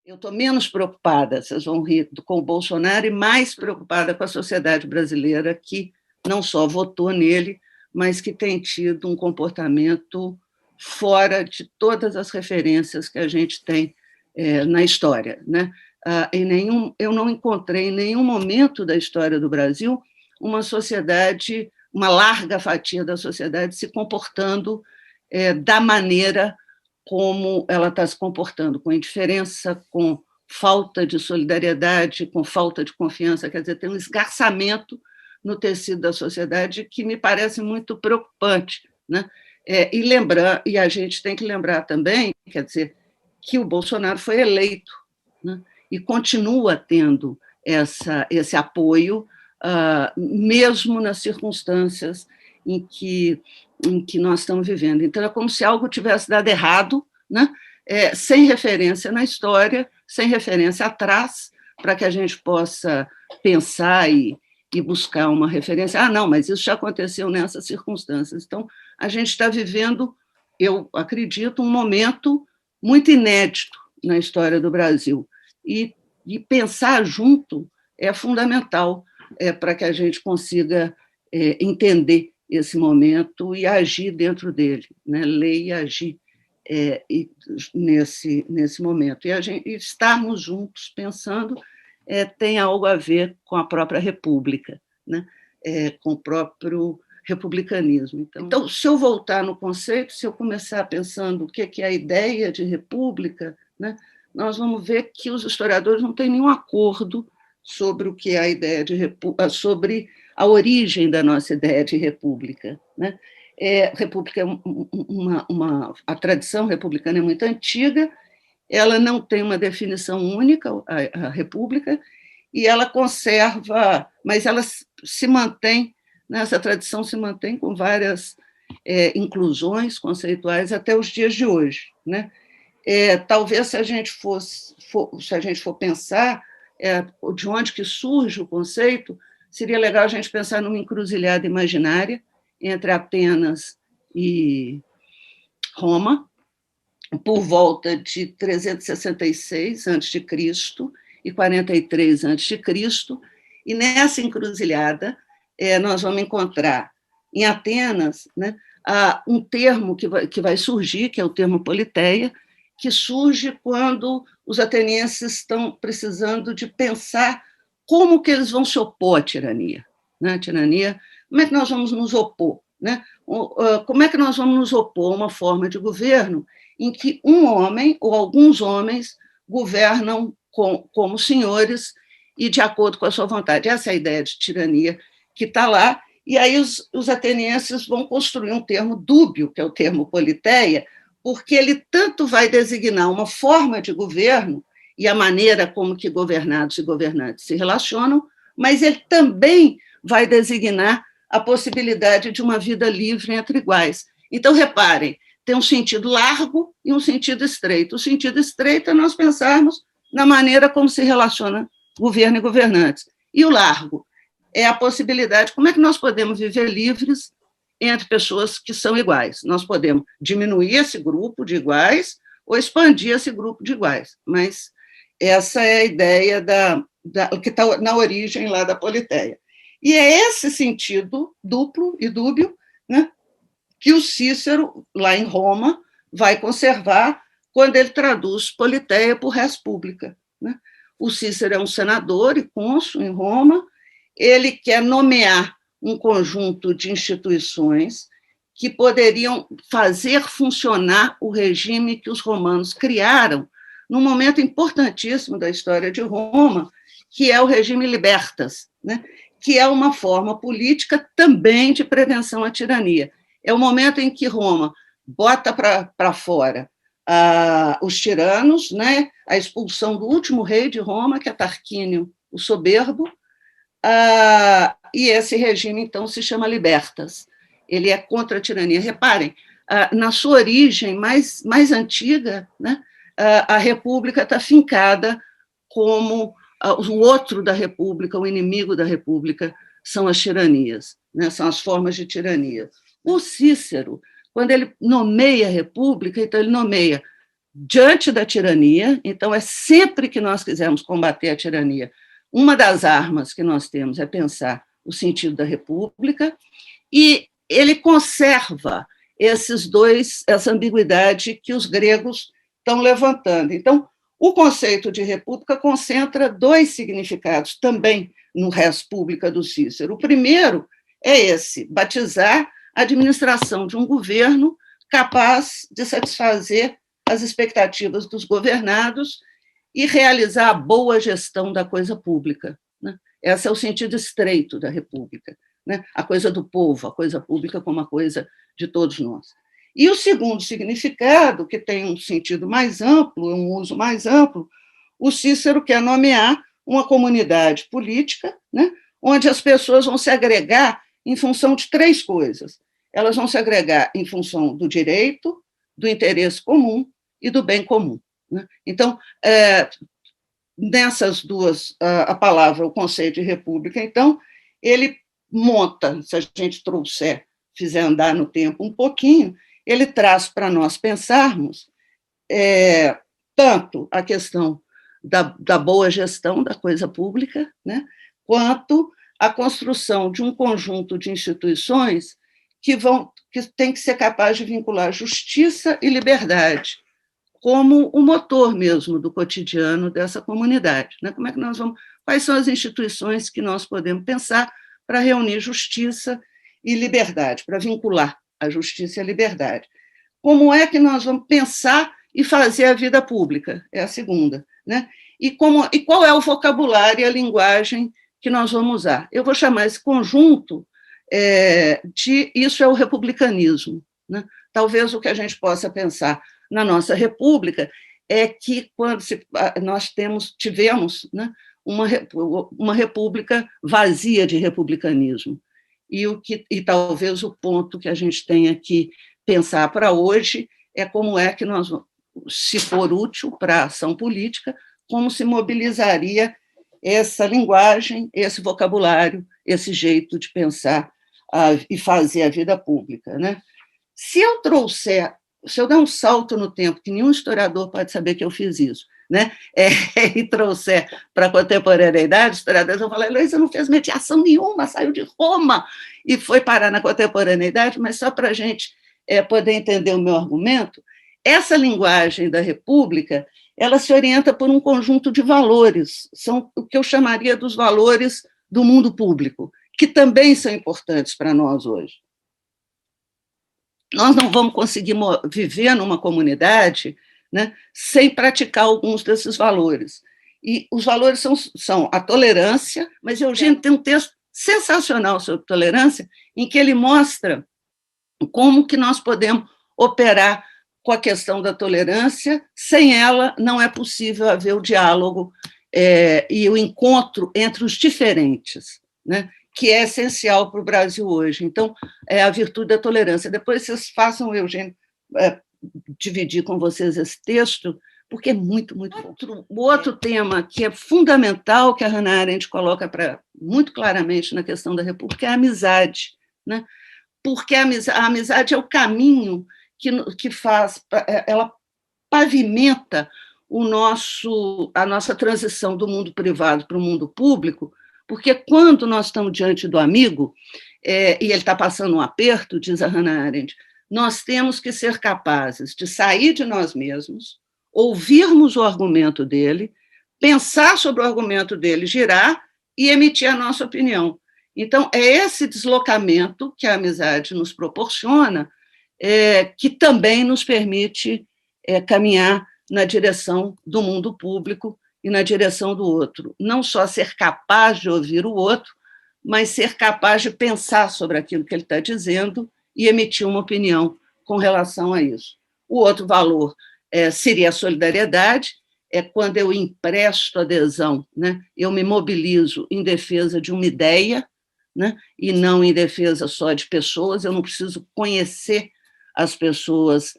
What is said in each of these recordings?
Eu estou menos preocupada, vocês vão rir, com o Bolsonaro e mais preocupada com a sociedade brasileira, que não só votou nele, mas que tem tido um comportamento fora de todas as referências que a gente tem na história. Né? Eu não encontrei em nenhum momento da história do Brasil uma sociedade, uma larga fatia da sociedade se comportando da maneira como ela está se comportando, com indiferença, com falta de solidariedade, com falta de confiança. Quer dizer, tem um esgarçamento no tecido da sociedade que me parece muito preocupante. Né? E a gente tem que lembrar também, quer dizer, que o Bolsonaro foi eleito, né? E continua tendo esse apoio, mesmo nas circunstâncias em que nós estamos vivendo. Então, é como se algo tivesse dado errado, né? Sem referência na história, sem referência atrás, para que a gente possa pensar e buscar uma referência. Não, mas isso já aconteceu nessas circunstâncias. Então, a gente está vivendo, eu acredito, um momento muito inédito na história do Brasil. E pensar junto é fundamental para que a gente consiga entender esse momento e agir dentro dele, né? Ler e agir nesse momento. E estarmos juntos pensando tem algo a ver com a própria república, né? Com o próprio republicanismo. Então, se eu voltar no conceito, se eu começar pensando o que é a ideia de república, né, nós vamos ver que os historiadores não têm nenhum acordo sobre o que é a ideia de república, sobre a origem da nossa ideia de república. Né? República a tradição republicana é muito antiga, ela não tem uma definição única, a república, e ela conserva, mas ela se mantém, né, essa tradição se mantém com várias inclusões conceituais até os dias de hoje. Né? Talvez, se a gente for pensar de onde que surge o conceito, seria legal a gente pensar numa encruzilhada imaginária entre Atenas e Roma, por volta de 366 a.C. e 43 a.C., e nessa encruzilhada nós vamos encontrar em Atenas, né, um termo que vai surgir, que é o termo politeia, que surge quando os atenienses estão precisando de pensar como que eles vão se opor à tirania. Né? A tirania, como é que nós vamos nos opor? Né? Como é que nós vamos nos opor a uma forma de governo em que um homem ou alguns homens governam como senhores e de acordo com a sua vontade? Essa é a ideia de tirania que está lá, e aí os atenienses vão construir um termo dúbio, que é o termo politeia, porque ele tanto vai designar uma forma de governo e a maneira como que governados e governantes se relacionam, mas ele também vai designar a possibilidade de uma vida livre entre iguais. Então, reparem, tem um sentido largo e um sentido estreito. O sentido estreito é nós pensarmos na maneira como se relaciona governo e governantes. E o largo é a possibilidade, como é que nós podemos viver livres entre pessoas que são iguais? Nós podemos diminuir esse grupo de iguais ou expandir esse grupo de iguais, mas essa é a ideia que está na origem lá da politeia. E é esse sentido duplo e dúbio, né, que o Cícero, lá em Roma, vai conservar quando ele traduz politeia por res pública. Né? O Cícero é um senador e cônsul em Roma, ele quer nomear um conjunto de instituições que poderiam fazer funcionar o regime que os romanos criaram num momento importantíssimo da história de Roma, que é o regime libertas, né? Que é uma forma política também de prevenção à tirania. É o momento em que Roma bota para fora os tiranos, né? A expulsão do último rei de Roma, que é Tarquínio, o Soberbo, e esse regime, então, se chama libertas. Ele é contra a tirania. Reparem, na sua origem mais antiga, né, a república está fincada como o outro da república, o inimigo da república, são as tiranias, né, são as formas de tirania. O Cícero, quando ele nomeia a república, então ele nomeia diante da tirania. Então, é sempre que nós quisermos combater a tirania, uma das armas que nós temos é pensar o sentido da república, e ele conserva essa ambiguidade que os gregos estão levantando. Então, o conceito de república concentra dois significados também no res pública do Cícero. O primeiro é esse: batizar a administração de um governo capaz de satisfazer as expectativas dos governados e realizar a boa gestão da coisa pública. Esse é o sentido estreito da república, a coisa do povo, a coisa pública como a coisa de todos nós. E o segundo significado, que tem um sentido mais amplo, um uso mais amplo, o Cícero quer nomear uma comunidade política, onde as pessoas vão se agregar em função de três coisas. Elas vão se agregar em função do direito, do interesse comum e do bem comum. Então, nessas duas, a palavra, o conceito de república, então, ele monta, se a gente fizer andar no tempo um pouquinho, ele traz para nós pensarmos tanto a questão da boa gestão da coisa pública, quanto a construção de um conjunto de instituições que tem que ser capaz de vincular justiça e liberdade como o motor mesmo do cotidiano dessa comunidade. Como é que nós vamos? Quais são as instituições que nós podemos pensar para reunir justiça e liberdade, para vincular a justiça e a liberdade? Como é que nós vamos pensar e fazer a vida pública? É a segunda. E qual é o vocabulário e a linguagem que nós vamos usar? Eu vou chamar esse conjunto de isso é o republicanismo. Talvez o que a gente possa pensar na nossa república é que quando nós tivemos uma república vazia de republicanismo. E talvez o ponto que a gente tenha que pensar para hoje é como é que nós, se for útil para a ação política, como se mobilizaria essa linguagem, esse vocabulário, esse jeito de pensar e fazer a vida pública. Se eu der um salto no tempo, que nenhum historiador pode saber que eu fiz isso, e trouxer para a contemporaneidade, os historiadores vão falar: Heloísa não fez mediação nenhuma, saiu de Roma e foi parar na contemporaneidade, mas só para a gente poder entender o meu argumento, essa linguagem da República, ela se orienta por um conjunto de valores, são o que eu chamaria dos valores do mundo público, que também são importantes para nós hoje. Nós não vamos conseguir viver numa comunidade sem praticar alguns desses valores. E os valores são a tolerância, mas Eugênio tem um texto sensacional sobre tolerância, em que ele mostra como que nós podemos operar com a questão da tolerância. Sem ela, não é possível haver o diálogo e o encontro entre os diferentes, que é essencial para o Brasil hoje. Então, é a virtude da tolerância. Depois vocês façam, Eugênio, dividir com vocês esse texto, porque é muito, muito bom. O outro tema que é fundamental, que a Hannah Arendt coloca muito claramente na questão da República, é a amizade. Porque a amizade é o caminho que faz, ela pavimenta a nossa transição do mundo privado para o mundo público, porque quando nós estamos diante do amigo, e ele está passando um aperto, diz a Hannah Arendt, nós temos que ser capazes de sair de nós mesmos, ouvirmos o argumento dele, pensar sobre o argumento dele, girar e emitir a nossa opinião. Então, é esse deslocamento que a amizade nos proporciona, que também nos permite caminhar na direção do mundo público e na direção do outro. Não só ser capaz de ouvir o outro, mas ser capaz de pensar sobre aquilo que ele está dizendo e emitir uma opinião com relação a isso. O outro valor seria a solidariedade, é quando eu empresto adesão, eu me mobilizo em defesa de uma ideia, e não em defesa só de pessoas. Eu não preciso conhecer as pessoas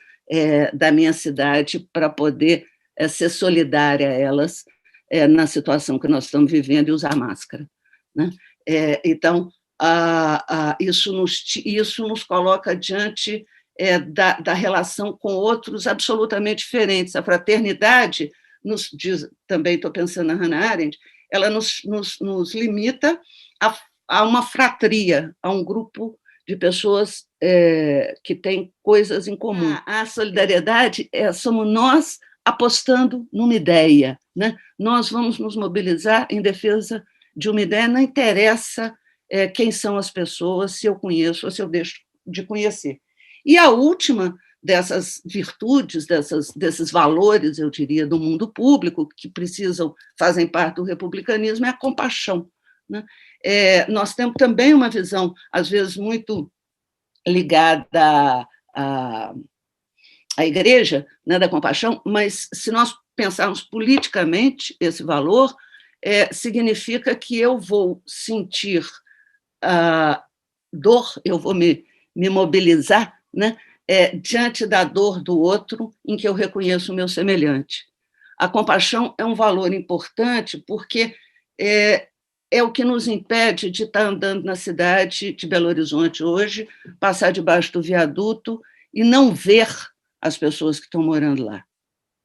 da minha cidade para poder ser solidária a elas na situação que nós estamos vivendo e usar máscara. Então, isso nos coloca diante da relação com outros absolutamente diferentes. A fraternidade, nos diz, também estou pensando na Hannah Arendt, ela nos limita a uma fratria, a um grupo de pessoas que têm coisas em comum. A solidariedade somos nós apostando numa ideia, né? Nós vamos nos mobilizar em defesa de uma ideia, não interessa quem são as pessoas, se eu conheço ou se eu deixo de conhecer. E a última dessas virtudes, desses valores, eu diria, do mundo público, que fazem parte do republicanismo, é a compaixão, né? Nós temos também uma visão, às vezes, muito ligada à igreja, né, da compaixão, mas se nós pensarmos politicamente esse valor, significa que eu vou sentir dor, eu vou me mobilizar, né, diante da dor do outro em que eu reconheço o meu semelhante. A compaixão é um valor importante porque é o que nos impede de estar andando na cidade de Belo Horizonte hoje, passar debaixo do viaduto e não ver as pessoas que estão morando lá,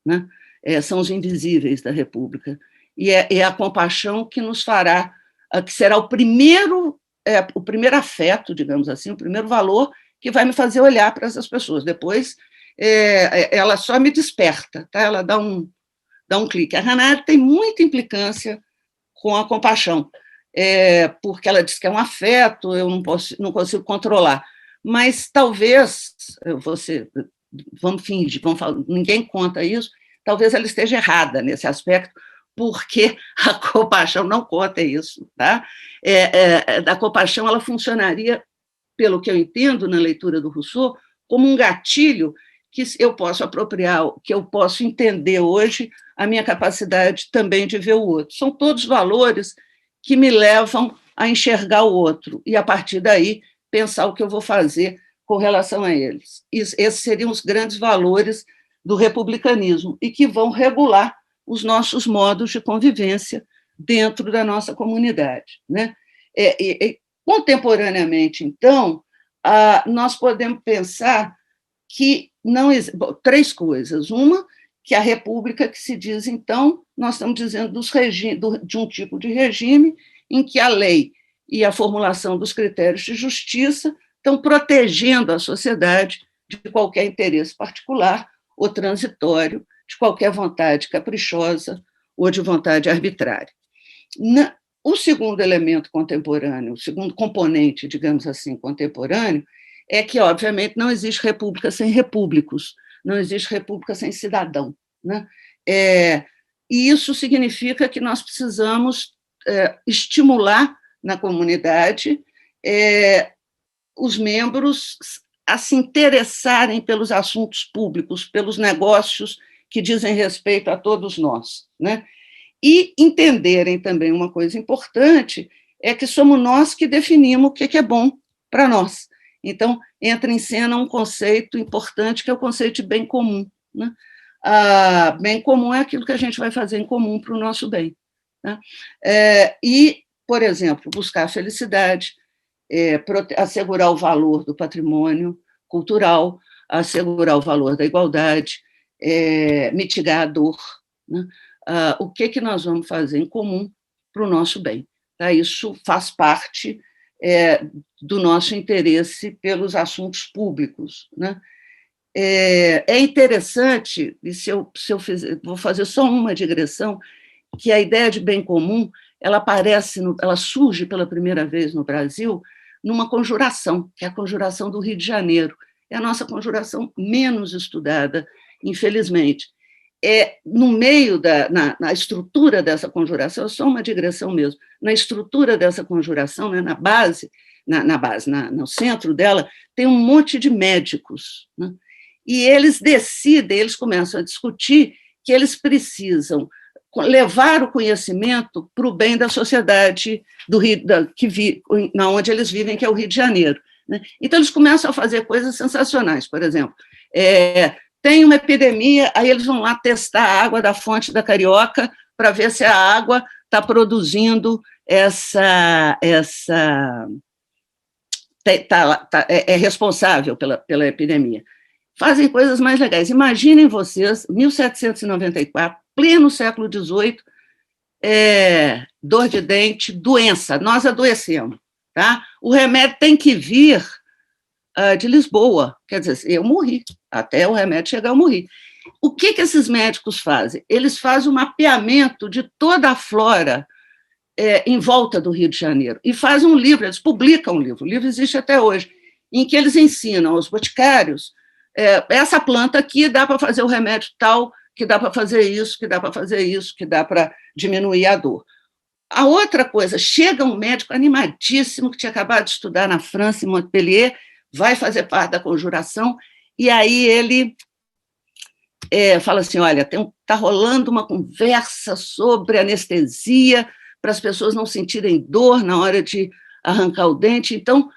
né? São os invisíveis da República. E é a compaixão que nos fará, que será o primeiro afeto, digamos assim, o primeiro valor que vai me fazer olhar para essas pessoas. Depois, ela só me desperta, tá? Ela dá um clique. A Hannah Arendt tem muita implicância com a compaixão, porque ela diz que é um afeto, eu não consigo controlar. Mas talvez, vamos fingir, ninguém conta isso, talvez ela esteja errada nesse aspecto, porque a compaixão não conta isso. Tá? A compaixão ela funcionaria, pelo que eu entendo na leitura do Rousseau, como um gatilho que eu posso apropriar, que eu posso entender hoje a minha capacidade também de ver o outro. São todos valores que me levam a enxergar o outro e, a partir daí, pensar o que eu vou fazer com relação a eles. Esses seriam os grandes valores do republicanismo e que vão regular os nossos modos de convivência dentro da nossa comunidade, né? Contemporaneamente, então, nós podemos pensar que não existe três coisas. Uma, que a república que se diz, então, nós estamos dizendo de um tipo de regime em que a lei e a formulação dos critérios de justiça estão protegendo a sociedade de qualquer interesse particular ou transitório, de qualquer vontade caprichosa ou de vontade arbitrária. O segundo elemento contemporâneo, o segundo componente, digamos assim, contemporâneo, é que, obviamente, não existe república sem repúblicos, não existe república sem cidadão, né? E isso significa que nós precisamos estimular na comunidade os membros a se interessarem pelos assuntos públicos, pelos negócios que dizem respeito a todos nós, né? E entenderem também uma coisa importante, é que somos nós que definimos o que é bom para nós. Então, entra em cena um conceito importante, que é o conceito de bem comum, né? Bem comum é aquilo que a gente vai fazer em comum para o nosso bem, né? E, por exemplo, buscar a felicidade, assegurar o valor do patrimônio cultural, assegurar o valor da igualdade, mitigar a dor, né? O que nós vamos fazer em comum para o nosso bem. Tá? Isso faz parte do nosso interesse pelos assuntos públicos, né? É interessante, e se eu fizer, vou fazer só uma digressão, que a ideia de bem comum ela surge pela primeira vez no Brasil numa conjuração, que é a conjuração do Rio de Janeiro. É a nossa conjuração menos estudada, infelizmente. No meio na estrutura dessa conjuração, é só uma digressão mesmo, na estrutura dessa conjuração, né, na base, no centro dela, tem um monte de médicos, né? E eles começam a discutir que eles precisam levar o conhecimento para o bem da sociedade onde eles vivem, que é o Rio de Janeiro, né? Então, eles começam a fazer coisas sensacionais, por exemplo, tem uma epidemia, aí eles vão lá testar a água da fonte da Carioca para ver se a água está produzindo é responsável pela epidemia. Fazem coisas mais legais. Imaginem vocês, 1794, pleno século XVIII, dor de dente, doença, nós adoecemos. Tá? O remédio tem que vir de Lisboa. Quer dizer, eu morri. Até o remédio chegar, eu morri. O que esses médicos fazem? Eles fazem um mapeamento de toda a flora em volta do Rio de Janeiro e fazem um livro, eles publicam um livro, o livro existe até hoje, em que eles ensinam aos boticários essa planta aqui dá para fazer o remédio tal, que dá para fazer isso, que dá para fazer isso, que dá para diminuir a dor. A outra coisa, chega um médico animadíssimo que tinha acabado de estudar na França, em Montpellier, vai fazer parte da conjuração, e aí ele fala assim, olha, está rolando uma conversa sobre anestesia para as pessoas não sentirem dor na hora de arrancar o dente, então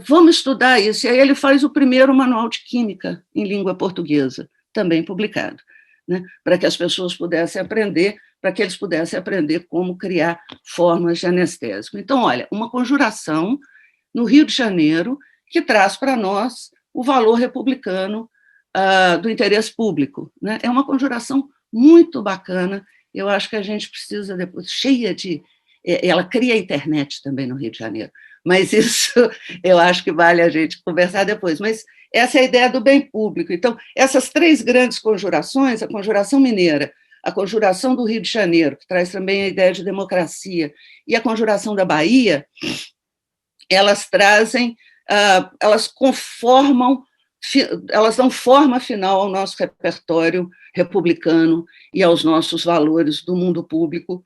vamos estudar isso. E aí ele faz o primeiro manual de química em língua portuguesa, também publicado, né, para que as pessoas pudessem aprender, para que eles pudessem aprender como criar formas de anestésico. Então, olha, uma conjuração no Rio de Janeiro que traz para nós o valor republicano do interesse público. Né? É uma conjuração muito bacana, eu acho que a gente precisa depois, cheia de... Ela cria a internet também no Rio de Janeiro, mas isso eu acho que vale a gente conversar depois. Mas essa é a ideia do bem público. Então, essas três grandes conjurações, a conjuração mineira, a conjuração do Rio de Janeiro, que traz também a ideia de democracia, e a conjuração da Bahia, elas trazem, elas conformam, elas dão forma final ao nosso repertório republicano e aos nossos valores do mundo público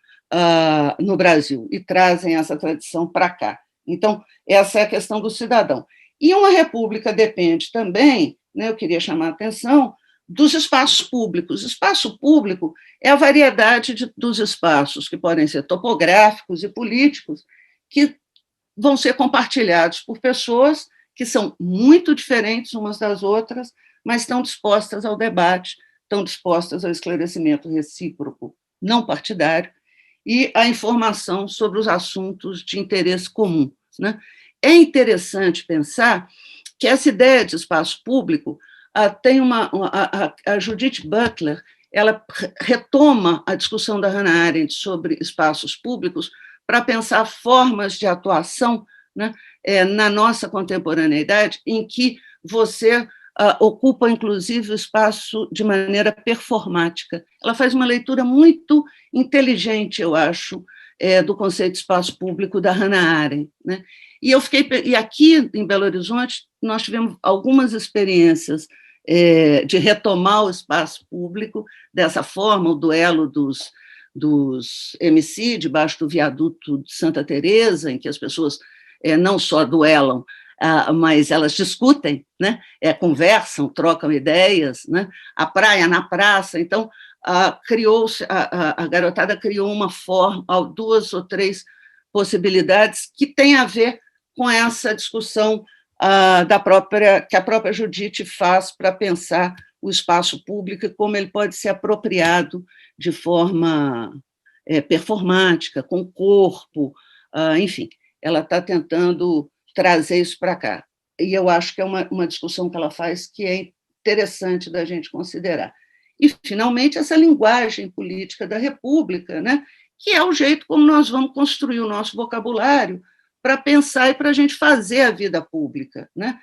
no Brasil, e trazem essa tradição para cá. Então, essa é a questão do cidadão. E uma república depende também, né, eu queria chamar a atenção, dos espaços públicos. O espaço público é a variedade dos espaços, que podem ser topográficos e políticos, que vão ser compartilhados por pessoas que são muito diferentes umas das outras, mas estão dispostas ao debate, estão dispostas ao esclarecimento recíproco, não partidário, e à informação sobre os assuntos de interesse comum. Né? É interessante pensar que essa ideia de espaço público tem a Judith Butler, ela retoma a discussão da Hannah Arendt sobre espaços públicos para pensar formas de atuação, né, na nossa contemporaneidade, em que você ocupa, inclusive, o espaço de maneira performática. Ela faz uma leitura muito inteligente, eu acho, do conceito de espaço público da Hannah Arendt. Né? E aqui, em Belo Horizonte, nós tivemos algumas experiências de retomar o espaço público dessa forma, o duelo dos MC, debaixo do viaduto de Santa Teresa, em que as pessoas não só duelam, mas elas discutem, né? Conversam, trocam ideias, né? A praia na praça. Então, a garotada criou uma forma, duas ou três possibilidades que têm a ver com essa discussão que a própria Judith faz para pensar o espaço público e como ele pode ser apropriado de forma performática, com o corpo, enfim, ela está tentando trazer isso para cá. E eu acho que é uma discussão que ela faz que é interessante da gente considerar. E, finalmente, essa linguagem política da República, né, que é o jeito como nós vamos construir o nosso vocabulário para pensar e para a gente fazer a vida pública. Né?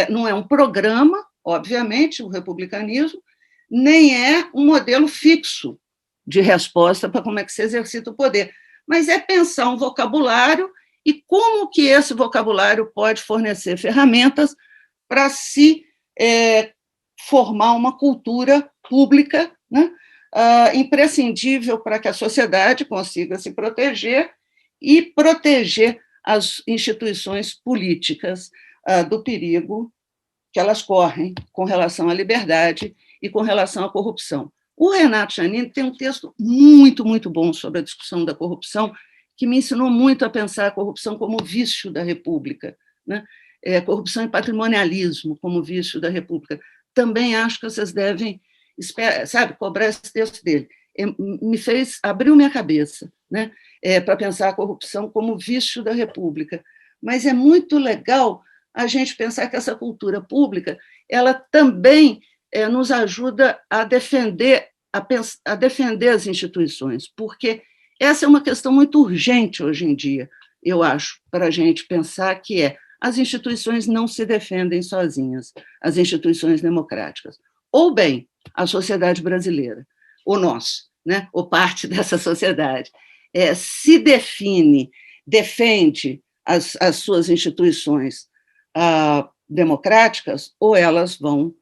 Não é um programa, obviamente, o republicanismo, nem é um modelo fixo de resposta para como é que se exercita o poder, mas é pensar um vocabulário e como que esse vocabulário pode fornecer ferramentas para se formar uma cultura pública, né, imprescindível para que a sociedade consiga se proteger e proteger as instituições políticas do perigo que elas correm com relação à liberdade e com relação à corrupção. O Renato Giannini tem um texto muito, muito bom sobre a discussão da corrupção, que me ensinou muito a pensar a corrupção como vício da República, né? Corrupção e patrimonialismo como vício da República. Também acho que vocês devem, cobrar esse texto dele. Abriu minha cabeça, né? Para pensar a corrupção como vício da República. Mas é muito legal a gente pensar que essa cultura pública ela também nos ajuda a defender, a defender as instituições, porque essa é uma questão muito urgente hoje em dia, eu acho, para a gente pensar que as instituições não se defendem sozinhas, as instituições democráticas. Ou bem, a sociedade brasileira, ou nós, né, ou parte dessa sociedade, se defende as suas instituições democráticas, ou elas vão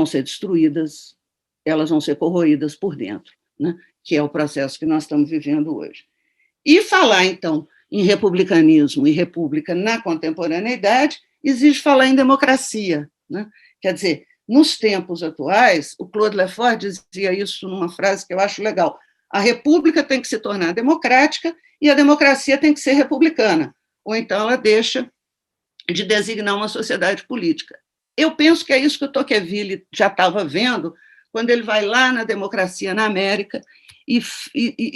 ser destruídas, elas vão ser corroídas por dentro, né, que é o processo que nós estamos vivendo hoje. E falar, então, em republicanismo e república na contemporaneidade exige falar em democracia, né? Quer dizer, nos tempos atuais, o Claude Lefort dizia isso numa frase que eu acho legal: a república tem que se tornar democrática e a democracia tem que ser republicana, ou então ela deixa de designar uma sociedade política. Eu penso que é isso que o Tocqueville já estava vendo quando ele vai lá na democracia na América e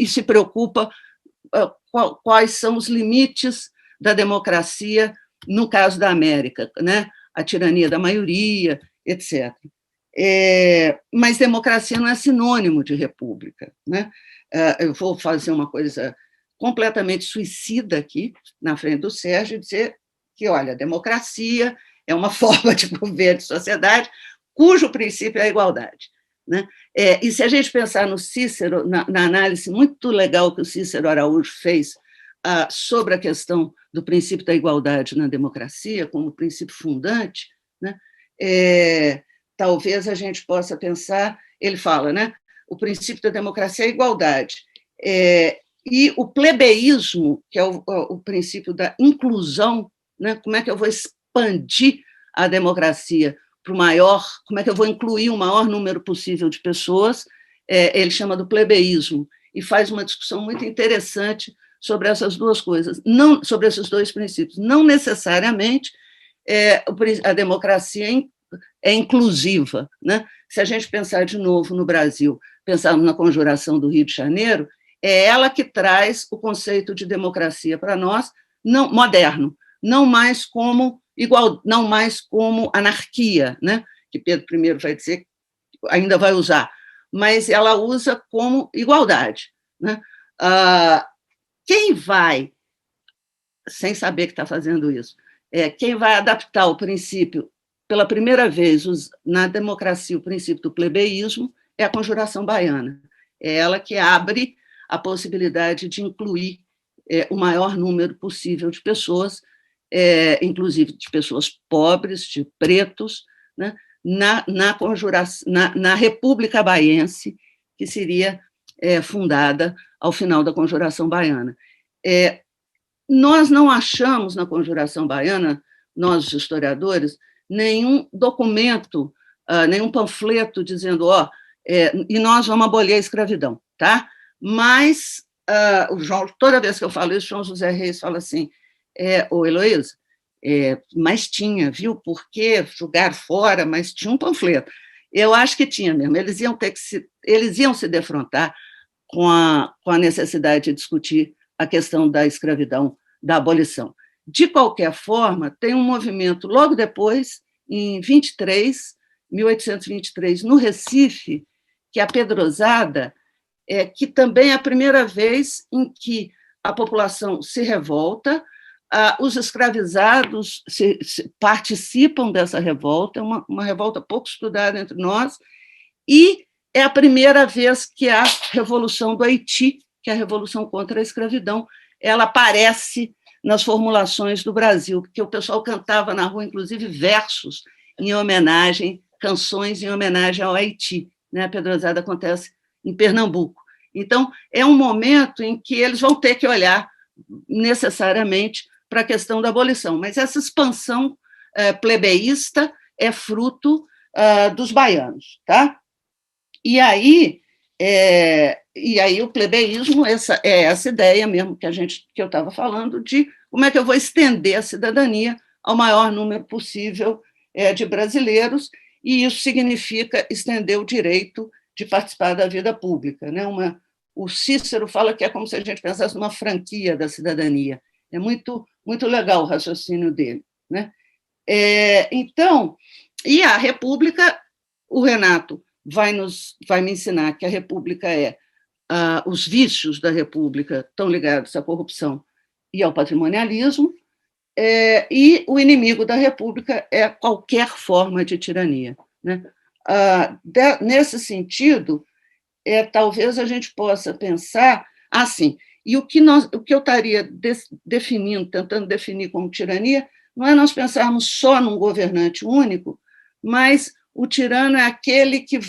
se preocupa quais são os limites da democracia no caso da América, né? A tirania da maioria, etc. Mas democracia não é sinônimo de república, né? Eu vou fazer uma coisa completamente suicida aqui, na frente do Sérgio, e dizer que, olha, a democracia é uma forma de governo de sociedade cujo princípio é a igualdade, né? E se a gente pensar no Cícero, na análise muito legal que o Cícero Araújo fez sobre a questão do princípio da igualdade na democracia, como princípio fundante, né? Talvez a gente possa pensar, ele fala, né? O princípio da democracia é a igualdade. E o plebeísmo, que é o princípio da inclusão, né? Como é que eu vou expandir a democracia para o maior, como é que eu vou incluir o maior número possível de pessoas, ele chama do plebeísmo, e faz uma discussão muito interessante sobre essas duas coisas, não, sobre esses dois princípios. Não necessariamente a democracia é inclusiva, né? Se a gente pensar de novo no Brasil, pensarmos na Conjuração do Rio de Janeiro, é ela que traz o conceito de democracia para nós, não moderno, não mais como anarquia, né? Que Pedro I vai dizer, ainda vai usar, mas ela usa como igualdade, né? Quem vai, sem saber que está fazendo isso, quem vai adaptar o princípio, pela primeira vez, na democracia, o princípio do plebeísmo, é a Conjuração Baiana. É ela que abre a possibilidade de incluir o maior número possível de pessoas, inclusive de pessoas pobres, de pretos, né, na República Baiense, que seria fundada ao final da Conjuração Baiana. Nós não achamos na Conjuração Baiana, nós, historiadores, nenhum documento, nenhum panfleto dizendo, e nós vamos abolir a escravidão, tá? Mas, toda vez que eu falo isso, João José Reis fala assim, Heloísa, mas tinha, viu? Por que jogar fora? Mas tinha um panfleto. Eu acho que tinha mesmo. Eles iam se defrontar com a necessidade de discutir a questão da escravidão, da abolição. De qualquer forma, tem um movimento logo depois, em 1823, no Recife, que é a Pedrosada, que também é a primeira vez em que a população se revolta, os escravizados participam dessa revolta, é uma revolta pouco estudada entre nós, e é a primeira vez que a Revolução do Haiti, que é a Revolução contra a Escravidão, ela aparece nas formulações do Brasil, porque o pessoal cantava na rua, inclusive, versos em homenagem, canções em homenagem ao Haiti, né? A Pedrosada acontece em Pernambuco. Então, é um momento em que eles vão ter que olhar necessariamente para a questão da abolição, mas essa expansão plebeísta é fruto dos baianos, tá? E aí o plebeísmo é essa ideia mesmo que eu estava falando de como é que eu vou estender a cidadania ao maior número possível de brasileiros, e isso significa estender o direito de participar da vida pública, né? O Cícero fala que é como se a gente pensasse numa franquia da cidadania. É muito muito legal o raciocínio dele, né? Então, e a República, o Renato vai me ensinar que a República os vícios da República estão ligados à corrupção e ao patrimonialismo, e o inimigo da República é qualquer forma de tirania, né? Nesse sentido, talvez a gente possa pensar assim, e o que eu estaria definindo, tentando definir como tirania, não é nós pensarmos só num governante único, mas o tirano é aquele que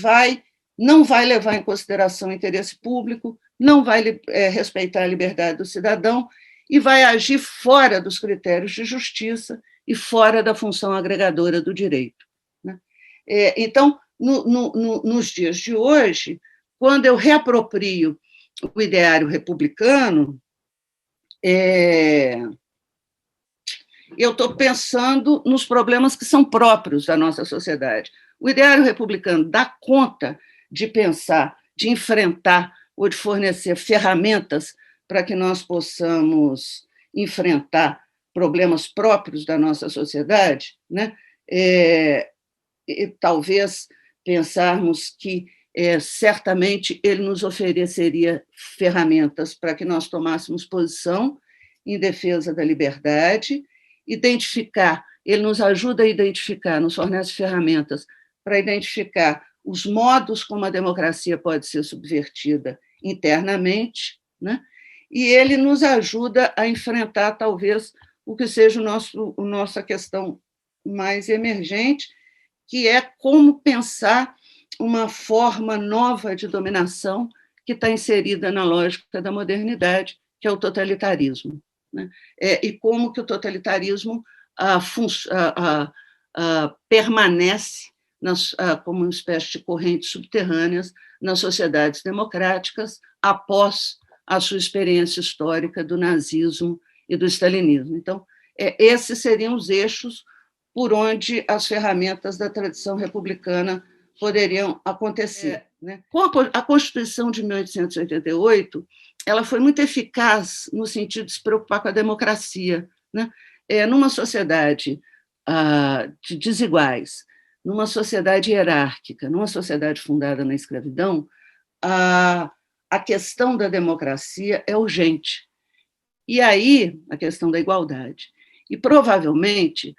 não vai levar em consideração o interesse público, não vai respeitar a liberdade do cidadão e vai agir fora dos critérios de justiça e fora da função agregadora do direito, né? Então, nos dias de hoje, quando eu reaproprio o ideário republicano, eu estou pensando nos problemas que são próprios da nossa sociedade. O ideário republicano dá conta de pensar, de enfrentar ou de fornecer ferramentas para que nós possamos enfrentar problemas próprios da nossa sociedade, né? E talvez pensarmos que certamente ele nos ofereceria ferramentas para que nós tomássemos posição em defesa da liberdade, ele nos ajuda a identificar, nos fornece ferramentas para identificar os modos como a democracia pode ser subvertida internamente, né? E ele nos ajuda a enfrentar, talvez, o que seja a nossa questão mais emergente, que é como pensar uma forma nova de dominação que está inserida na lógica da modernidade, que é o totalitarismo, né? E como que o totalitarismo permanece como uma espécie de correntes subterrâneas nas sociedades democráticas após a sua experiência histórica do nazismo e do stalinismo. Então, esses seriam os eixos por onde as ferramentas da tradição republicana poderiam acontecer, né? Com a Constituição de 1888, ela foi muito eficaz no sentido de se preocupar com a democracia, né? Numa sociedade de desiguais, numa sociedade hierárquica, numa sociedade fundada na escravidão, a questão da democracia é urgente. E aí, a questão da igualdade. E, provavelmente,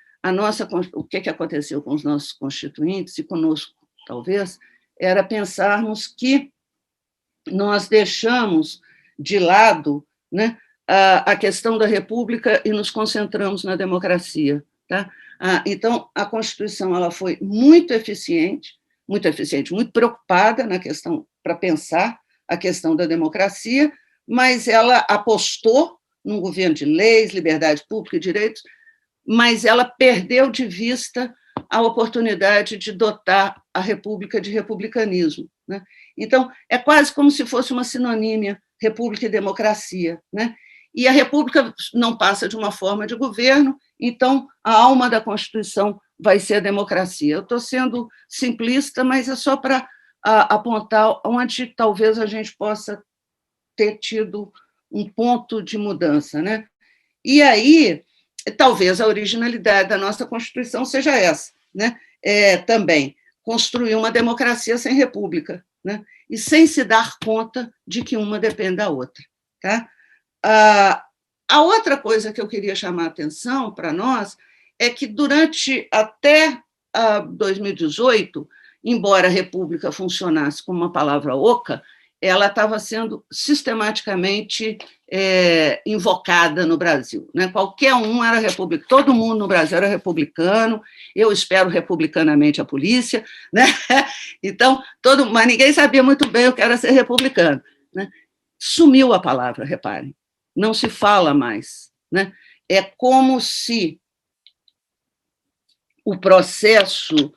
o que aconteceu com os nossos constituintes, e conosco, talvez, era pensarmos que nós deixamos de lado, né, a questão da República e nos concentramos na democracia, tá? Então, a Constituição ela foi muito eficiente, muito preocupada na questão, para pensar a questão da democracia, mas ela apostou num governo de leis, liberdade pública e direitos, mas ela perdeu de vista a oportunidade de dotar a República de republicanismo, né? Então, é quase como se fosse uma sinonímia, República e democracia, né? E a República não passa de uma forma de governo, então a alma da Constituição vai ser a democracia. Eu estou sendo simplista, mas é só para apontar onde talvez a gente possa ter tido um ponto de mudança, né? E aí, talvez a originalidade da nossa Constituição seja essa, né? Também construir uma democracia sem república, né? E sem se dar conta de que uma depende da outra, tá? A outra coisa que eu queria chamar a atenção para nós é que até 2018, embora a república funcionasse como uma palavra oca, ela estava sendo sistematicamente invocada no Brasil, né? Qualquer um era republicano, todo mundo no Brasil era republicano, eu espero republicanamente a polícia, né? Então, mas ninguém sabia muito bem o que era ser republicano, né? Sumiu a palavra, reparem, não se fala mais, né? É como se o processo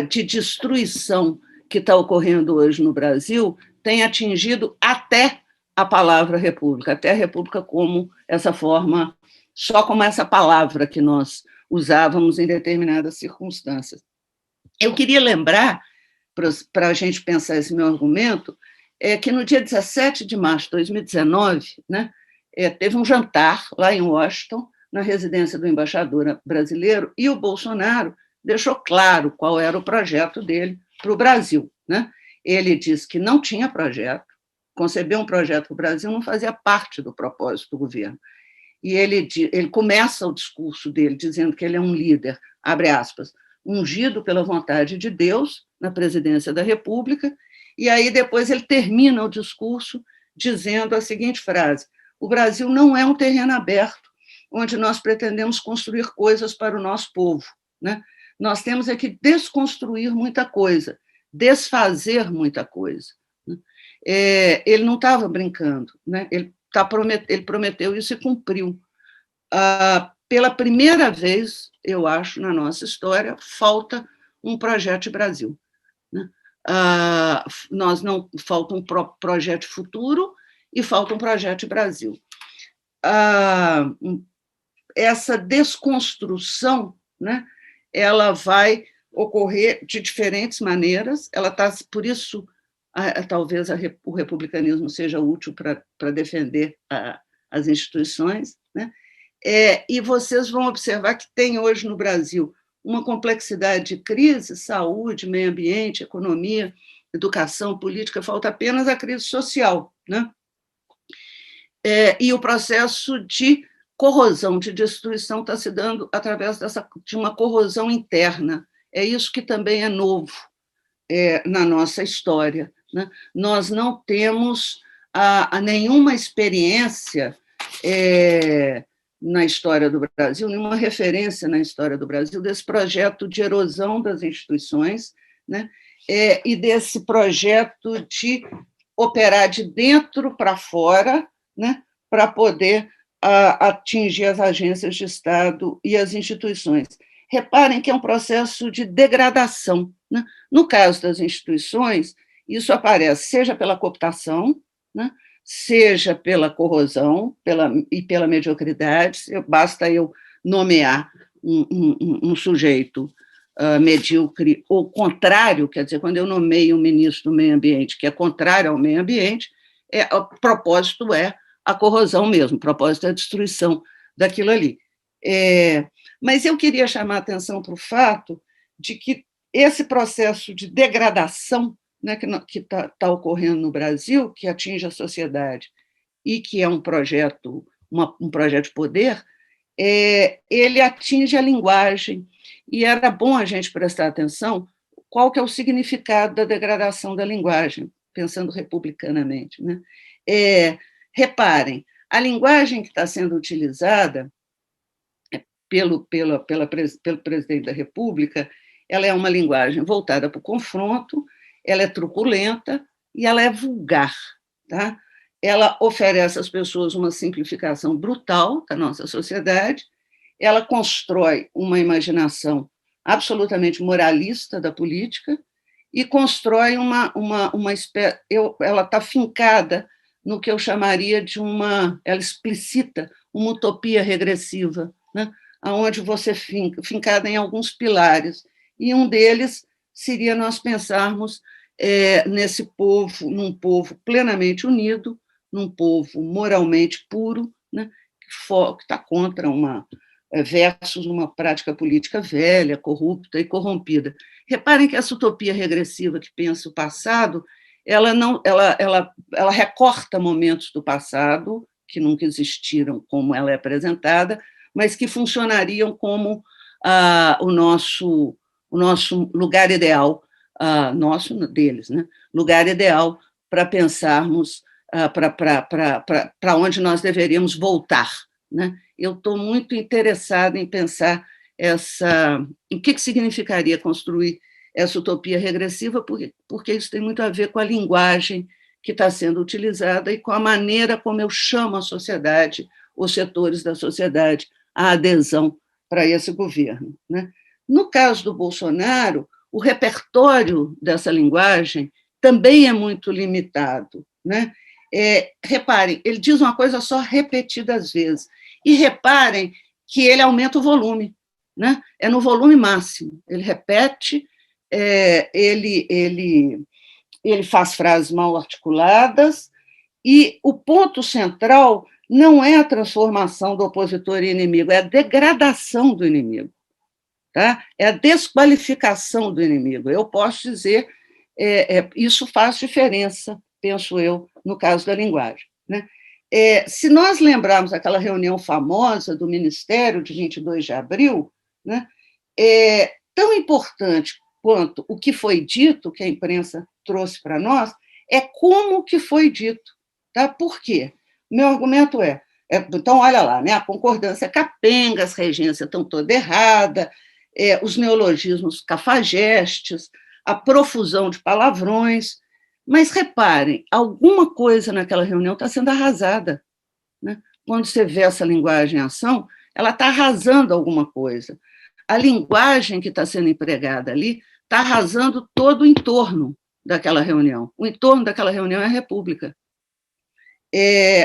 de destruição que está ocorrendo hoje no Brasil tem atingido até a palavra república, até a república como essa forma, só como essa palavra que nós usávamos em determinadas circunstâncias. Eu queria lembrar, para a gente pensar esse meu argumento, que no dia 17 de março de 2019, né, teve um jantar lá em Washington, na residência do embaixador brasileiro, e o Bolsonaro deixou claro qual era o projeto dele para o Brasil, né? Ele disse que não tinha projeto, conceber um projeto para o Brasil não fazia parte do propósito do governo. E ele começa o discurso dele dizendo que ele é um líder, abre aspas, ungido pela vontade de Deus na presidência da República, e aí depois ele termina o discurso dizendo a seguinte frase: o Brasil não é um terreno aberto onde nós pretendemos construir coisas para o nosso povo, né? Nós temos é que desconstruir muita coisa, desfazer muita coisa. Ele não estava brincando, né? Ele prometeu isso e cumpriu. Pela primeira vez, eu acho, na nossa história, falta um projeto de Brasil, né? Nós não falta um projeto de futuro e falta um projeto de Brasil. Essa desconstrução, né, ela vai ocorrer de diferentes maneiras. Ela tá, por isso, talvez o republicanismo seja útil para defender as instituições, né? E vocês vão observar que tem hoje no Brasil uma complexidade de crise, saúde, meio ambiente, economia, educação, política, falta apenas a crise social, né? E o processo de corrosão, de destruição, está se dando através de uma corrosão interna. É isso que também é novo na nossa história, né? Nós não temos nenhuma experiência na história do Brasil, nenhuma referência na história do Brasil desse projeto de erosão das instituições, né? E desse projeto de operar de dentro para fora, né? Para poder atingir as agências de Estado e as instituições. Reparem que é um processo de degradação, né? No caso das instituições, isso aparece seja pela cooptação, né? Seja pela corrosão e pela mediocridade. Basta eu nomear um sujeito medíocre ou contrário, quer dizer, quando eu nomeio um ministro do meio ambiente que é contrário ao meio ambiente, o propósito é a corrosão mesmo, o propósito é a destruição daquilo ali. Mas eu queria chamar a atenção para o fato de que esse processo de degradação, né, que está ocorrendo no Brasil, que atinge a sociedade e que é um projeto de poder, ele atinge a linguagem, e era bom a gente prestar atenção qual que é o significado da degradação da linguagem, pensando republicanamente, né? Reparem, a linguagem que está sendo utilizada pelo presidente da República, ela é uma linguagem voltada para o confronto, ela é truculenta e ela é vulgar, tá? Ela oferece às pessoas uma simplificação brutal da nossa sociedade, ela constrói uma imaginação absolutamente moralista da política e constrói uma espécie... Ela está fincada no que eu chamaria de ela explicita uma utopia regressiva, né? Onde você fincada em alguns pilares, e um deles seria nós pensarmos nesse povo, num povo plenamente unido, num povo moralmente puro, né? Que está contra versus uma prática política velha, corrupta e corrompida. Reparem que essa utopia regressiva que pensa o passado, ela recorta momentos do passado que nunca existiram como ela é apresentada, mas que funcionariam como o nosso lugar ideal, deles, né? Lugar ideal para pensarmos para onde nós deveríamos voltar, né? Eu estou muito interessada em pensar em que significaria construir essa utopia regressiva, porque isso tem muito a ver com a linguagem que está sendo utilizada e com a maneira como eu chamo a sociedade, os setores da sociedade, a adesão para esse governo, né? No caso do Bolsonaro, o repertório dessa linguagem também é muito limitado, né? Reparem, ele diz uma coisa só repetidas vezes, e reparem que ele aumenta o volume, né? É no volume máximo, ele repete, ele faz frases mal articuladas, e o ponto central não é a transformação do opositor em inimigo, é a degradação do inimigo. Tá? É a desqualificação do inimigo. Eu posso dizer, isso faz diferença, penso eu, no caso da linguagem. Né? Se nós lembrarmos aquela reunião famosa do Ministério de 22 de abril, né, tão importante quanto o que foi dito, que a imprensa trouxe para nós, é como que foi dito. Tá? Por quê? Meu argumento então, olha lá, né, a concordância capenga, as regências estão toda errada, os neologismos cafajestes, a profusão de palavrões, mas reparem, alguma coisa naquela reunião está sendo arrasada. Né? Quando você vê essa linguagem em ação, ela está arrasando alguma coisa. A linguagem que está sendo empregada ali está arrasando todo o entorno daquela reunião. O entorno daquela reunião é a República.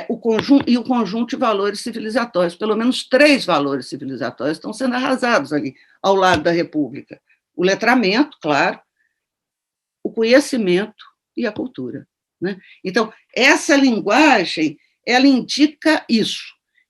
O conjunto de valores civilizatórios, pelo menos 3 valores civilizatórios estão sendo arrasados ali, ao lado da República. O letramento, claro, o conhecimento e a cultura. Né? Então, essa linguagem, ela indica isso.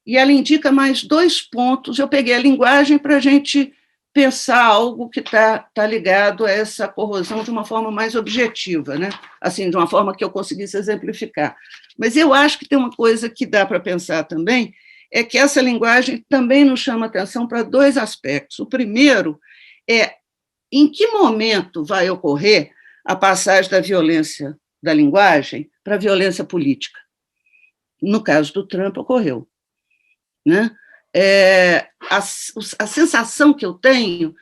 E ela indica mais 2 pontos. Eu peguei a linguagem para a gente pensar algo que está ligado a essa corrosão de uma forma mais objetiva, né? Assim, de uma forma que eu conseguisse exemplificar. Mas eu acho que tem uma coisa que dá para pensar também, é que essa linguagem também nos chama atenção para 2 aspectos. O primeiro é em que momento vai ocorrer a passagem da violência da linguagem para a violência política. No caso do Trump, ocorreu. Né? A sensação que eu tenho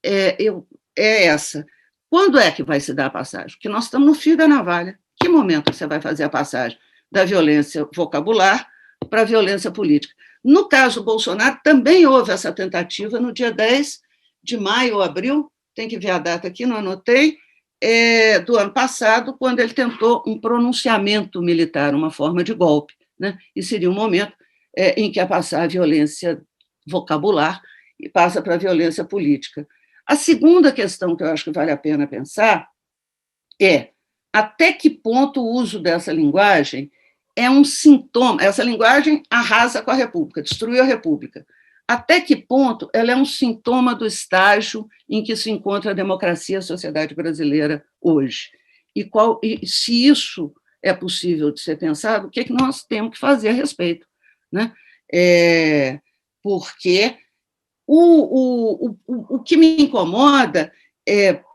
é essa. Quando é que vai se dar a passagem? Porque nós estamos no fio da navalha. Que momento você vai fazer a passagem da violência vocabular para a violência política? No caso do Bolsonaro, também houve essa tentativa no dia 10 de maio ou abril, tem que ver a data aqui, não anotei, do ano passado, quando ele tentou um pronunciamento militar, uma forma de golpe. Né? E seria um momento em que ia passar a violência vocabular e passa para a violência política. A segunda questão que eu acho que vale a pena pensar é até que ponto o uso dessa linguagem é um sintoma. Essa linguagem arrasa com a República, destruiu a República. Até que ponto ela é um sintoma do estágio em que se encontra a democracia e a sociedade brasileira hoje? E se isso é possível de ser pensado, o que nós temos que fazer a respeito? Né? Porque o que me incomoda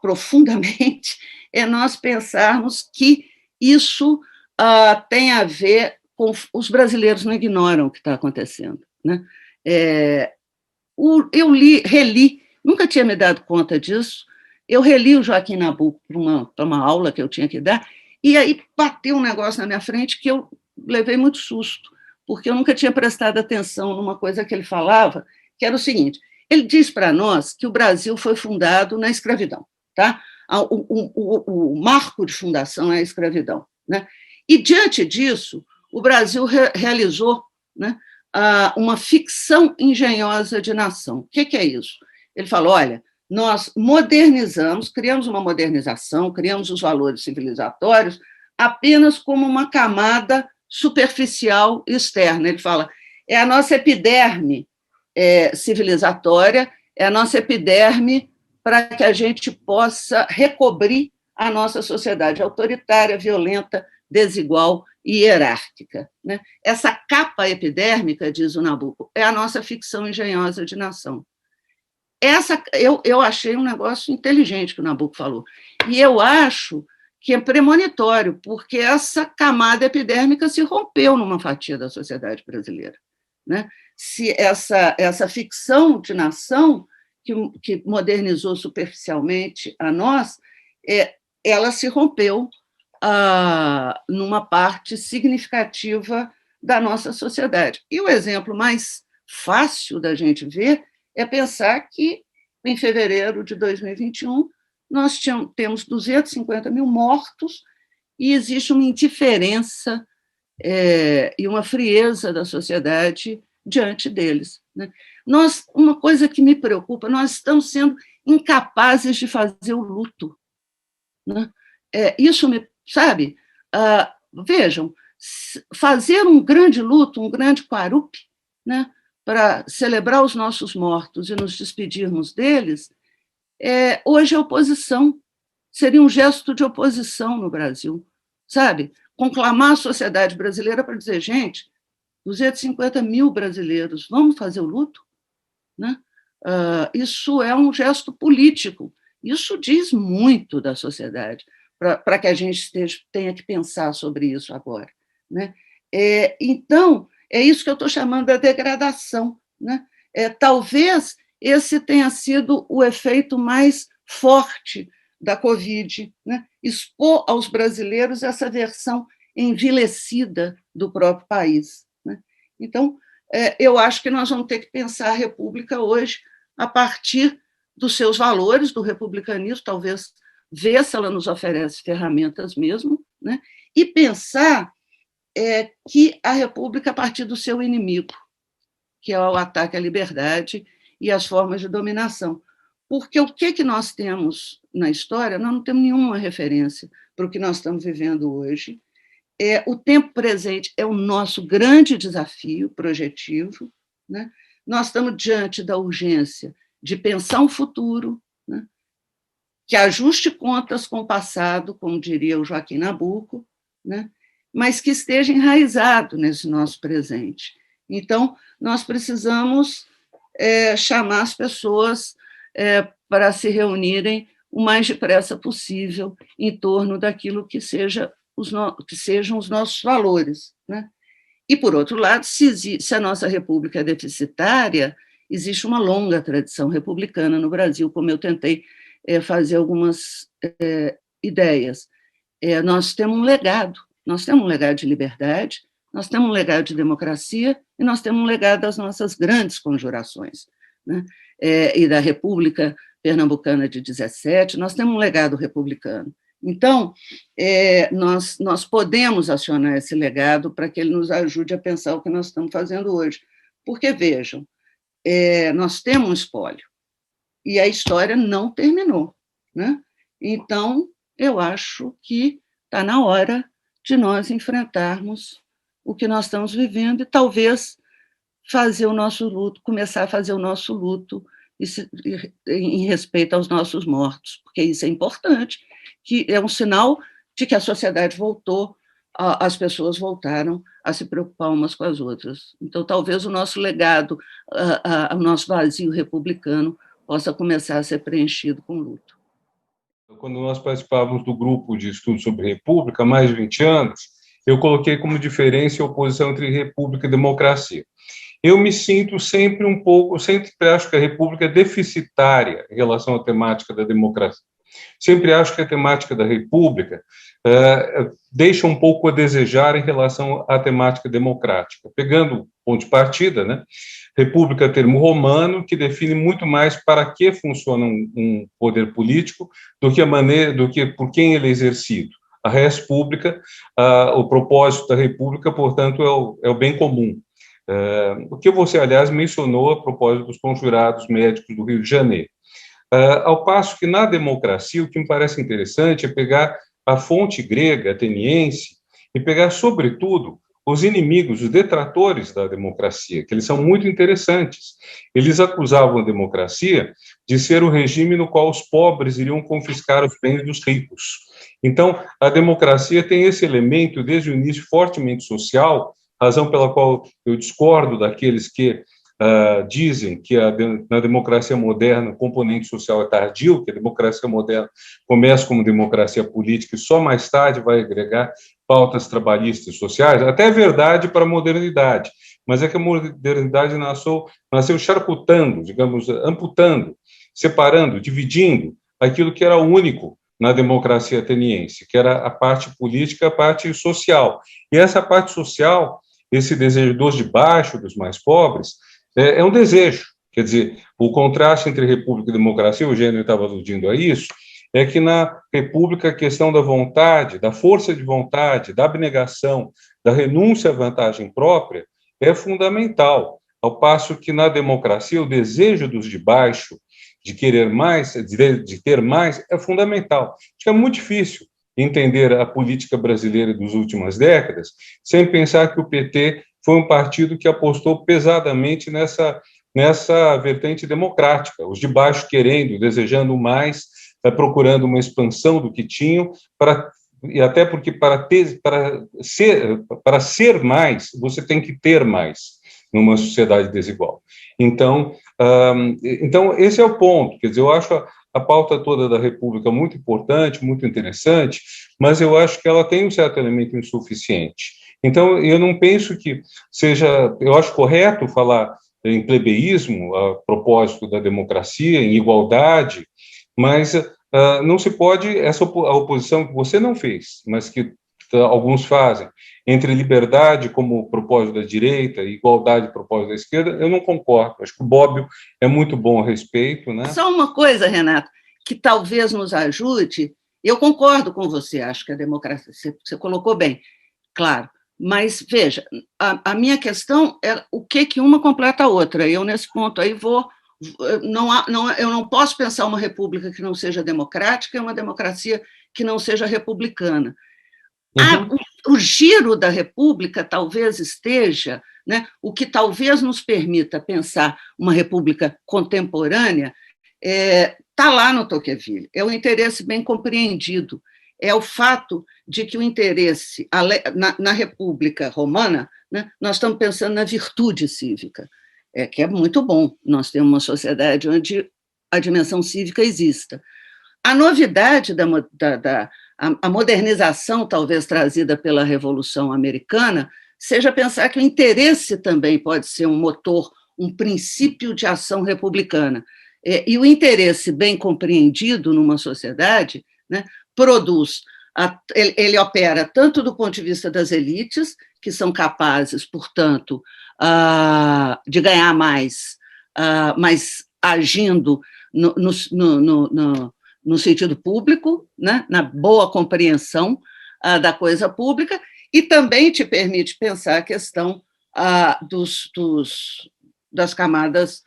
profundamente é nós pensarmos que isso tem a ver com... Os brasileiros não ignoram o que está acontecendo. Né? Eu reli, nunca tinha me dado conta disso, eu reli o Joaquim Nabuco para uma aula que eu tinha que dar, e aí bateu um negócio na minha frente que eu levei muito susto, porque eu nunca tinha prestado atenção numa coisa que ele falava, que era o seguinte: ele diz para nós que o Brasil foi fundado na escravidão, tá? O marco de fundação é a escravidão, né? E, diante disso, o Brasil realizou, né, uma ficção engenhosa de nação. O que é isso? Ele falou, olha, nós modernizamos, criamos uma modernização, criamos os valores civilizatórios apenas como uma camada superficial externa. Ele fala, é a nossa epiderme civilizatória, é a nossa epiderme para que a gente possa recobrir a nossa sociedade autoritária, violenta, desigual e hierárquica. Né? Essa capa epidérmica, diz o Nabuco, é a nossa ficção engenhosa de nação. Eu achei um negócio inteligente que o Nabuco falou. E eu acho que é premonitório, porque essa camada epidérmica se rompeu numa fatia da sociedade brasileira. Né? Se essa ficção de nação que modernizou superficialmente a nós, ela se rompeu numa parte significativa da nossa sociedade. E o exemplo mais fácil da gente ver é pensar que, em fevereiro de 2021, nós temos 250 mil mortos e existe uma indiferença e uma frieza da sociedade diante deles. Né? Uma coisa que me preocupa, nós estamos sendo incapazes de fazer o luto. Né? Isso me... Sabe? Vejam, fazer um grande luto, um grande quarup, né, para celebrar os nossos mortos e nos despedirmos deles, hoje é oposição, seria um gesto de oposição no Brasil, sabe? Conclamar a sociedade brasileira para dizer, gente, 250 mil brasileiros, vamos fazer o luto? Né? Isso é um gesto político, isso diz muito da sociedade, para que a gente tenha que pensar sobre isso agora. Né? Então, é isso que eu estou chamando de degradação. Né? Talvez esse tenha sido o efeito mais forte da Covid, né? Expor aos brasileiros essa versão envilecida do próprio país. Né? Então, eu acho que nós vamos ter que pensar a República hoje a partir dos seus valores, do republicanismo, talvez ver se ela nos oferece ferramentas mesmo, né? E pensar que a República a partir do seu inimigo, que é o ataque à liberdade e as formas de dominação. Porque o que nós temos na história, nós não temos nenhuma referência para o que nós estamos vivendo hoje. O tempo presente é o nosso grande desafio projetivo. Né? Nós estamos diante da urgência de pensar um futuro, né? Que ajuste contas com o passado, como diria o Joaquim Nabuco, né? Mas que esteja enraizado nesse nosso presente. Então, nós precisamos chamar as pessoas para se reunirem o mais depressa possível em torno daquilo que sejam os nossos valores. Né? E, por outro lado, se a nossa república é deficitária, existe uma longa tradição republicana no Brasil, como eu tentei fazer algumas ideias. Nós temos um legado de liberdade, nós temos um legado de democracia e nós temos um legado das nossas grandes conjurações. Né? E da República Pernambucana de 17, nós temos um legado republicano. Então, nós podemos acionar esse legado para que ele nos ajude a pensar o que nós estamos fazendo hoje. Porque, vejam, nós temos um espólio e a história não terminou. Né? Então, eu acho que está na hora de nós enfrentarmos o que nós estamos vivendo e talvez fazer o nosso luto, começar a fazer o nosso luto em respeito aos nossos mortos, porque isso é importante, que é um sinal de que a sociedade voltou, as pessoas voltaram a se preocupar umas com as outras. Então, talvez o nosso legado, o nosso vazio republicano possa começar a ser preenchido com luto. Quando nós participávamos do grupo de estudos sobre república, há mais de 20 anos, eu coloquei como diferença a oposição entre república e democracia. Eu me sinto sempre acho que a república é deficitária em relação à temática da democracia. Sempre acho que a temática da república deixa um pouco a desejar em relação à temática democrática. Pegando o ponto de partida, né? República é termo romano que define muito mais para que funciona um poder político do que por quem ele é exercido. A res pública, o propósito da república, portanto, é o bem comum. O que você, aliás, mencionou a propósito dos conjurados médicos do Rio de Janeiro. Ao passo que, na democracia, o que me parece interessante é pegar a fonte grega, ateniense, e pegar, sobretudo, os inimigos, os detratores da democracia, que eles são muito interessantes. Eles acusavam a democracia de ser o regime no qual os pobres iriam confiscar os bens dos ricos. Então, a democracia tem esse elemento, desde o início, fortemente social, razão pela qual eu discordo daqueles que dizem que na democracia moderna o componente social é tardio, que a democracia moderna começa como democracia política e só mais tarde vai agregar pautas trabalhistas e sociais. Até é verdade para a modernidade, mas é que a modernidade nasceu charcutando, digamos, amputando, separando, dividindo aquilo que era único na democracia ateniense, que era a parte política, a parte social. E essa parte social, esse desejo dos de baixo, dos mais pobres, é um desejo. Quer dizer, o contraste entre república e democracia, o Gênero estava aludindo a isso, é que na república a questão da vontade, da força de vontade, da abnegação, da renúncia à vantagem própria é fundamental, ao passo que na democracia o desejo dos de baixo de querer mais, de ter mais, é fundamental. Acho que é muito difícil entender a política brasileira das últimas décadas, sem pensar que o PT foi um partido que apostou pesadamente nessa vertente democrática, os de baixo querendo, desejando mais, procurando uma expansão do que tinham, e até porque para ser mais, você tem que ter mais numa sociedade desigual. Então, esse é o ponto. Quer dizer, eu acho a pauta toda da República muito importante, muito interessante, mas eu acho que ela tem um certo elemento insuficiente. Então, eu não penso que seja... Eu acho correto falar em plebeísmo, a propósito da democracia, em igualdade, mas não se pode... a oposição que você não fez, mas que alguns fazem, entre liberdade como propósito da direita e igualdade propósito da esquerda, eu não concordo. Acho que o Bobbio é muito bom a respeito, né? Só uma coisa, Renato, que talvez nos ajude. Eu concordo com você, acho que a democracia, você colocou bem, claro, mas veja, a minha questão é o que uma completa a outra. Eu, nesse ponto aí, eu não posso pensar uma república que não seja democrática e uma democracia que não seja republicana. O giro da república talvez esteja, né, o que talvez nos permita pensar uma república contemporânea está lá no Tocqueville, é o interesse bem compreendido, é o fato de que o interesse na República Romana, né, nós estamos pensando na virtude cívica, que é muito bom, nós temos uma sociedade onde a dimensão cívica exista. A novidade a modernização, talvez trazida pela Revolução Americana, seja pensar que o interesse também pode ser um motor, um princípio de ação republicana. E o interesse bem compreendido numa sociedade, né, produz, ele opera tanto do ponto de vista das elites, que são capazes, portanto, de ganhar mais, mas agindo no sentido público, né, na boa compreensão da coisa pública, e também te permite pensar a questão das camadas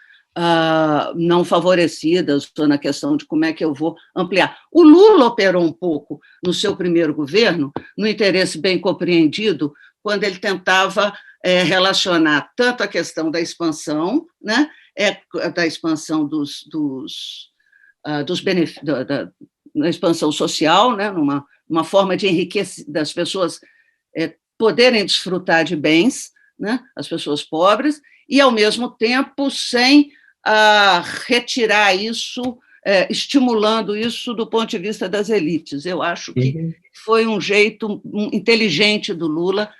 não favorecidas, ou na questão de como é que eu vou ampliar. O Lula operou um pouco no seu primeiro governo, no interesse bem compreendido, quando ele tentava relacionar tanto a questão da expansão, né, da expansão dos benefícios, da expansão social, né, numa forma de enriquecer, das pessoas poderem desfrutar de bens, né, as pessoas pobres, e, ao mesmo tempo, sem retirar isso, estimulando isso do ponto de vista das elites. Eu acho que foi um jeito inteligente do Lula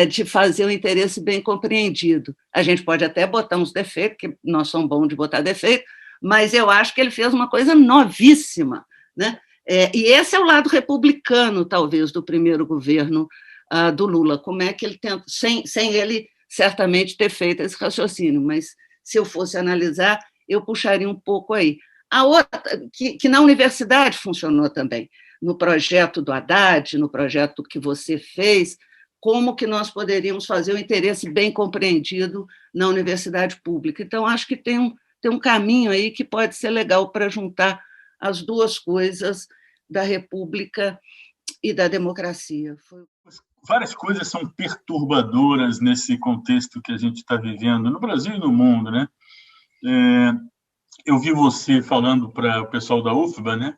de fazer o interesse bem compreendido. A gente pode até botar uns defeitos, que nós somos bons de botar defeito, mas eu acho que ele fez uma coisa novíssima, né? E esse é o lado republicano, talvez, do primeiro governo do Lula, como é que ele tenta, sem ele certamente ter feito esse raciocínio, mas se eu fosse analisar, eu puxaria um pouco aí. A outra, que na universidade funcionou também, no projeto do Haddad, no projeto que você fez, como que nós poderíamos fazer o interesse bem compreendido na universidade pública. Então, acho que tem um caminho aí que pode ser legal para juntar as duas coisas da República e da democracia. Várias coisas são perturbadoras nesse contexto que a gente está vivendo, no Brasil e no mundo, né? Eu vi você falando para o pessoal da UFBA, né?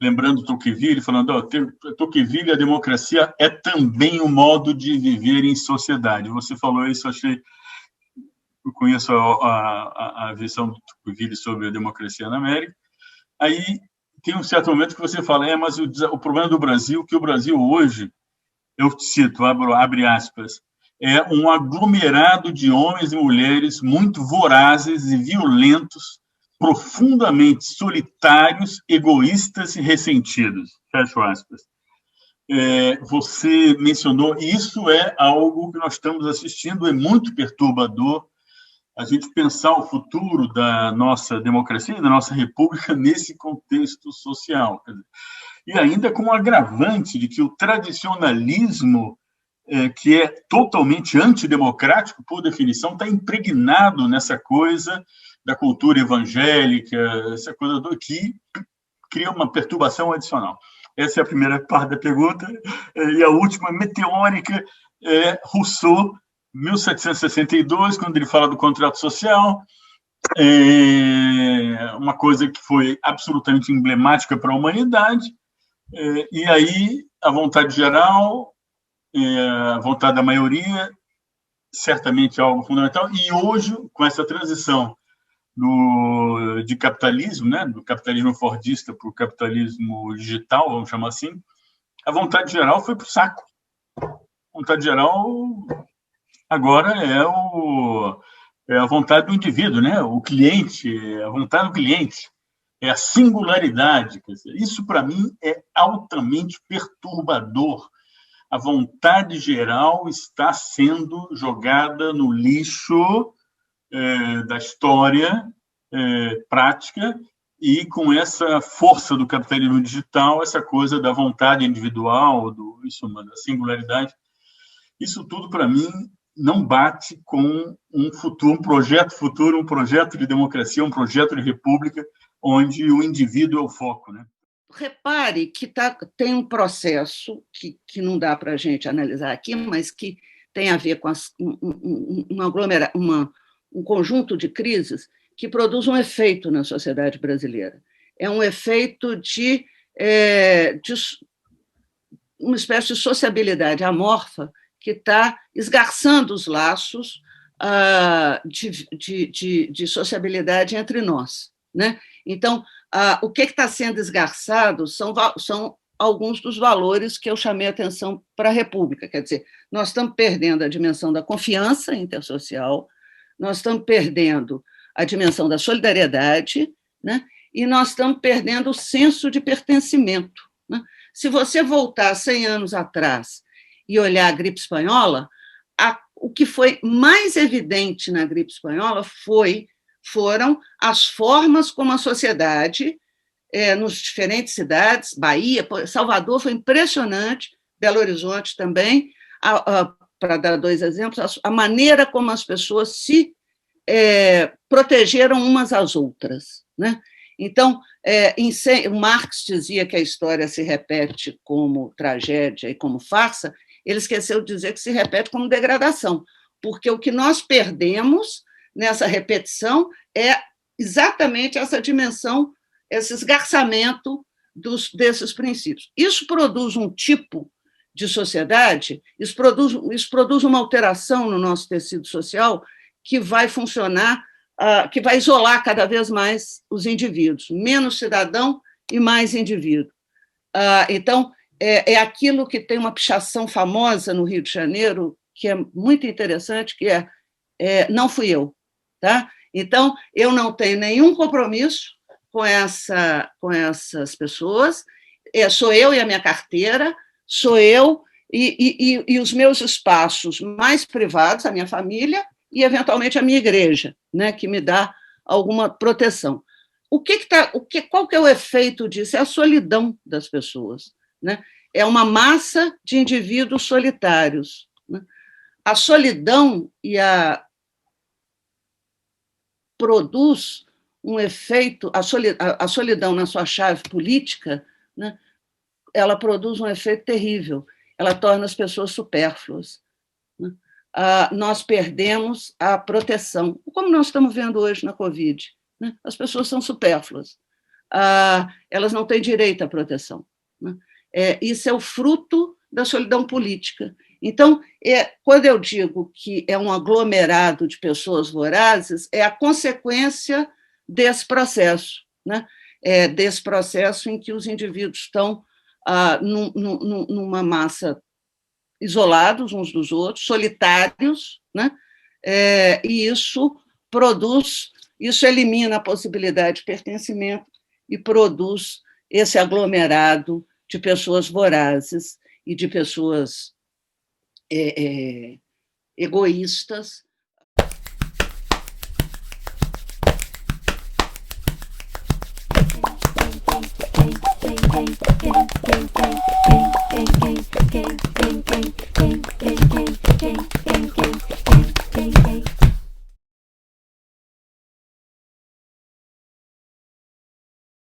Lembrando Tocqueville, falando, Tocqueville, a democracia é também um modo de viver em sociedade. Você falou isso, eu conheço a visão do Tocqueville sobre a democracia na América. Aí tem um certo momento que você fala, mas o problema do Brasil, que o Brasil hoje, eu cito, abre aspas, é um aglomerado de homens e mulheres muito vorazes e violentos, profundamente solitários, egoístas e ressentidos. Fecho aspas. Você mencionou, isso é algo que nós estamos assistindo, é muito perturbador a gente pensar o futuro da nossa democracia, da nossa república, nesse contexto social. E ainda com o agravante de que o tradicionalismo, que é totalmente antidemocrático, por definição, está impregnado nessa coisa da cultura evangélica, essa coisa que cria uma perturbação adicional. Essa é a primeira parte da pergunta. E a última, meteórica, é Rousseau, 1762, quando ele fala do contrato social, uma coisa que foi absolutamente emblemática para a humanidade, e aí a vontade geral, a vontade da maioria, certamente é algo fundamental, e hoje, com essa transição de capitalismo, né, do capitalismo fordista para o capitalismo digital, vamos chamar assim, a vontade geral foi para o saco. A vontade geral agora é a vontade do indivíduo, né? O cliente, a vontade do cliente, é a singularidade. Quer dizer, isso, para mim, é altamente perturbador. A vontade geral está sendo jogada no lixo da história prática, e com essa força do capitalismo digital, essa coisa da vontade individual, da singularidade, isso tudo, para mim, não bate com um projeto futuro, um projeto de democracia, um projeto de república, onde o indivíduo é o foco, né? Repare que tem um processo que não dá para a gente analisar aqui, mas que tem a ver com um conjunto de crises que produz um efeito na sociedade brasileira. É um efeito de uma espécie de sociabilidade amorfa que está esgarçando os laços de sociabilidade entre nós, né? Então, o que está sendo esgarçado são alguns dos valores que eu chamei a atenção para a República. Quer dizer, nós estamos perdendo a dimensão da confiança intersocial, nós estamos perdendo a dimensão da solidariedade, né? E nós estamos perdendo o senso de pertencimento, né? Se você voltar 100 anos atrás e olhar a gripe espanhola, o que foi mais evidente na gripe espanhola foram as formas como a sociedade, nos diferentes cidades, Bahia, Salvador foi impressionante, Belo Horizonte também, para dar 2 exemplos, a maneira como as pessoas se protegeram umas às outras, né? Então, o Marx dizia que a história se repete como tragédia e como farsa, ele esqueceu de dizer que se repete como degradação, porque o que nós perdemos nessa repetição é exatamente essa dimensão, esse esgarçamento desses princípios. Isso produz um tipo de sociedade, isso produz uma alteração no nosso tecido social que vai funcionar, que vai isolar cada vez mais os indivíduos, menos cidadão e mais indivíduo. Então, é aquilo que tem uma pichação famosa no Rio de Janeiro, que é muito interessante, que não fui eu. Tá? Então, eu não tenho nenhum compromisso com essas pessoas, sou eu e a minha carteira, sou eu e os meus espaços mais privados, a minha família e, eventualmente, a minha igreja, né, que me dá alguma proteção. Qual que é o efeito disso? É a solidão das pessoas, né? É uma massa de indivíduos solitários, né? A solidão produz um efeito, a solidão na sua chave política, né, ela produz um efeito terrível, ela torna as pessoas supérfluas, né? Nós perdemos a proteção, como nós estamos vendo hoje na Covid, né? As pessoas são supérfluas, elas não têm direito à proteção, né? Isso é o fruto da solidão política. Então, quando eu digo que é um aglomerado de pessoas vorazes, é a consequência desse processo, né? Desse processo em que os indivíduos estão numa massa isolados uns dos outros, solitários, né? E isso elimina a possibilidade de pertencimento e produz esse aglomerado de pessoas vorazes e de pessoas egoístas.